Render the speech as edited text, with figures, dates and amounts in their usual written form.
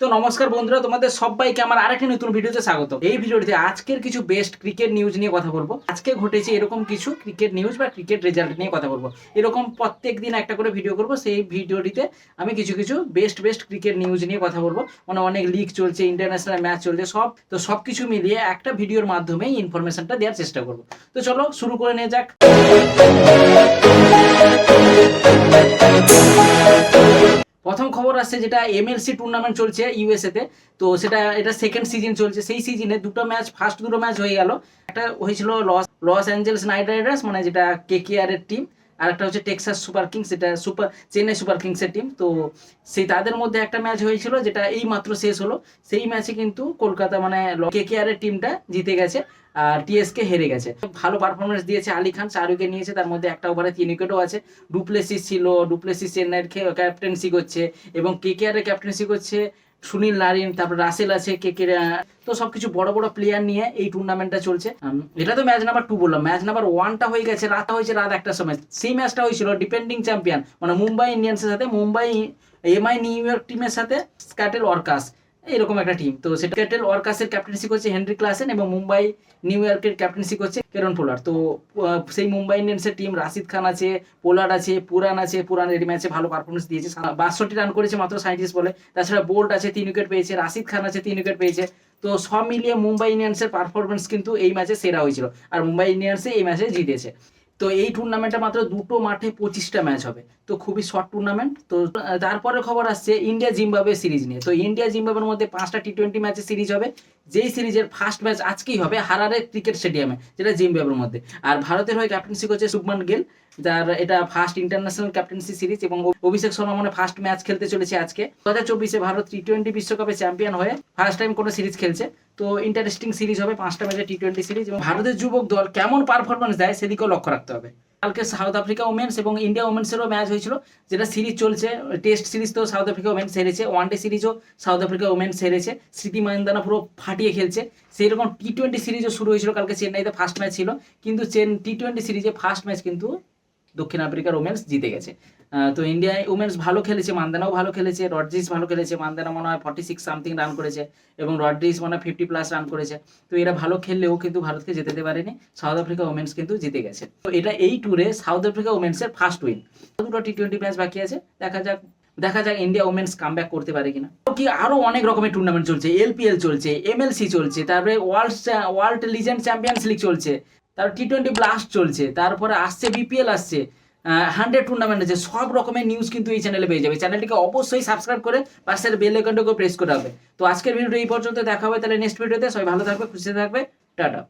তো নমস্কার বন্ধুরা, তোমাদের সবাইকে আমার আরেকটি নতুন ভিডিওতে স্বাগত। এই ভিডিওটিতে আজকের কিছু বেস্ট ক্রিকেট নিউজ নিয়ে কথা বলবো। আজকে ঘটেছে এরকম কিছু ক্রিকেট নিউজ বা ক্রিকেট রেজাল্ট নিয়ে কথা বলবো। এরকম প্রত্যেক দিন একটা করে ভিডিও করব। সেই ভিডিওটিতে আমি কিছু বেস্ট ক্রিকেট নিউজ নিয়ে কথা বলবো। মানে অনেক লিগ চলছে, ইন্টারন্যাশনাল ম্যাচ চলছে, সবকিছু মিলিয়ে একটা ভিডিওর মাধ্যমে ইনফরমেশনটা দেওয়ার চেষ্টা করবো। তো চলো শুরু করে নিয়ে যাক। প্রথম খবর আসছে, যেটা এমএলসি টুর্নামেন্ট চলছে ইউএসএ তে। তো এটা সেকেন্ড সিজন চলছে। সেই সিজনে ফার্স্ট দুটো ম্যাচ হয়ে গেল। একটা হয়েছিল লস অ্যাঞ্জেলস নাইট রাইডার্স, মানে যেটা কেকেআর এর টিম, আর একটা হচ্ছে টেক্সাস সুপার কিংস, যেটা চেন্নাই সুপার কিংস এর টিম। তো তাদের মধ্যে একটা ম্যাচ হয়েছিল যেটা এই মাত্র শেষ হলো। সেই ম্যাচে কিন্তু কলকাতা মানে কেকেআর এর টিমটা জিতে গেছে আর টিএসকে হেরে গেছে। ভালো পারফরমেন্স দিয়েছে আলী খান, 4 উইকেট নিয়েছে, তার মধ্যে একটা ওভারে 3 উইকেটও আছে। ডুপ্লেসিস চেন্নাইয়ের ক্যাপ্টেন্সি করছে এবং কেকেআর এর ক্যাপ্টেন্সি করছে সুনীল নারিন, তারপর রাসেল আছে কেকের। তো সবকিছু বড় বড় প্লেয়ার নিয়ে এই টুর্নামেন্টটা চলছে। এটা তো ম্যাচ নাম্বার 2 বললাম। ম্যাচ নাম্বার 1টা হয়ে গেছে, রাত 1টার সময়। সেই ম্যাচটা হয়েছিল ডিপেন্ডিং চ্যাম্পিয়ন মানে মুম্বাই ইন্ডিয়ান্সের সাথে এমআই নিউ ইয়র্ক টিমের সাথে স্ক্যাটেল ওয়ার্কার্স, এরকম একটা টিম। তো সেটা ক্যাটেল ওয়ার্কার্সের ক্যাপ্টেন্সি করছে হেনরি ক্লাসেন এবং মুম্বাই নিউ ইয়র্কের ক্যাপ্টেন্সি করছে কেরন পোলার। তো সেই মুম্বাই ইন্ডিয়ান্সের টিম রাশিদ খান আছে, পোলার আছে, পুরান এই ম্যাচে ভালো পারফরমেন্স দিয়েছে। 62 রান করেছে মাত্র 37 বলে। তাছাড়া বোল্ট আছে, 3 উইকেট পেয়েছে। রাশিদ খান আছে, 3 উইকেট পেয়েছে। তো সব মিলিয়ে মুম্বাই ইন্ডিয়ান্সের পারফরমেন্স কিন্তু এই ম্যাচে সেরা হয়েছিল আর মুম্বাই ইন্ডিয়ান্সে এই ম্যাচে জিতেছে। তো এই টুর্নামেন্টটা মাত্র দুটো মাঠে 25টা ম্যাচ হবে। তো খুবই শর্ট টুর্নামেন্ট। তো তারপরে খবর আসছে ইন্ডিয়া জিম্বাবুয়ে সিরিজ নিয়ে। তো ইন্ডিয়া জিম্বাবুয়ের মধ্যে 5টা টি20 ম্যাচের সিরিজ হবে। যেই সিরিজের ফার্স্ট ম্যাচ আজকেই হবে হারারে ক্রিকেট স্টেডিয়ামে, যেটা জিম্বাবুয়ের মধ্যে। আর ভারতের হয়ে ক্যাপ্টেন্সি করছে শুভমান গিল, যার এটা ফার্স্ট ইন্টারন্যাশনাল ক্যাপ্টেন্সি সিরিজ। এবং অভিষেক শর্মা মানে ফার্স্ট ম্যাচ খেলতে চলেছে আজকে। 2024-এ ভারত টি20 বিশ্বকাপে চ্যাম্পিয়ন হয়ে ফার্স্ট টাইম কোনো সিরিজ খেলছে। তো ইন্টারেস্টিং সিরিজ হবে, 5টা ম্যাচের টি20 সিরিজ। এবং ভারতের যুবক দল কেমন পারফরমেন্স দেয় সেদিকেও লক্ষ্য রাখতে হবে। কালকে সাউথ আফ্রিকা ওমেন্স এবং ইন্ডিয়া ওমেন্সেরও ম্যাচ হয়েছিল, যেটা সিরিজ চলছে। টেস্ট সিরিজ তো সাউথ আফ্রিকা ওমেন্স হেরেছে, ওয়ানডে সিরিজও সাউথ আফ্রিকা ওমেন্স হেরেছে। স্মৃতি মান্দানা পুরো ফাটিয়ে খেলছে। সেই রকম টি20 সিরিজও শুরু হয়েছিল কালকে। চেন্নাইতে ফার্স্ট ম্যাচ ছিল, কিন্তু টি20 সিরিজে ফার্স্ট ম্যাচ কিন্তু দক্ষিণ আফ্রিকার ওমেন্স জিতে গেছে। তো ইন্ডিয়ায় ওমেন্স ভালো খেলেছে, মান্দানাও ভালো খেলেছে, রড্রিজ ভালো খেলেছে। মান্দানা মনে হয় 46 সামথিং রান করেছে এবং রড্রিজ মনে হয় 50+ রান করেছে। তো এরা ভালো খেললেও কিন্তু ভারতকে যেতে পারেনি। সাউথ আফ্রিকা ওমেন্স কিন্তু জিতে গেছে। তো এটা এই ট্যুরে সাউথ আফ্রিকা ওমেন্সের ফার্স্ট উইন। দুটো টি20 ম্যাচ বাকি আছে, দেখা যাক ইন্ডিয়া ওমেন্স কামব্যাক করতে পারে কিনা। কি আরো অনেক রকমের টুর্নামেন্ট চলছে, এলপিএল চলছে, এমএলসি চলছে, তারপরে ওয়ার্ল্ড লিজেন্ড চ্যাম্পিয়ন্স লিগ চলছে, তারপর টি20 ব্লাস্ট চলছে, তারপরে আসছে বিপিএল আসছে, 100 টুর্নামেন্ট আছে। সব রকমের নিউজ কিন্তু এই চ্যানেলে পেয়ে যাবে। চ্যানেলটিকে অবশ্যই সাবস্ক্রাইব করে পাশের বেল আইকনটাকে প্রেস করে হবে। তো আজকের ভিডিওটা এই পর্যন্ত, দেখা হবে তাহলে নেক্সট ভিডিওতে। সবাই ভালো থাকবে, খুশি থাকবে, টাটা।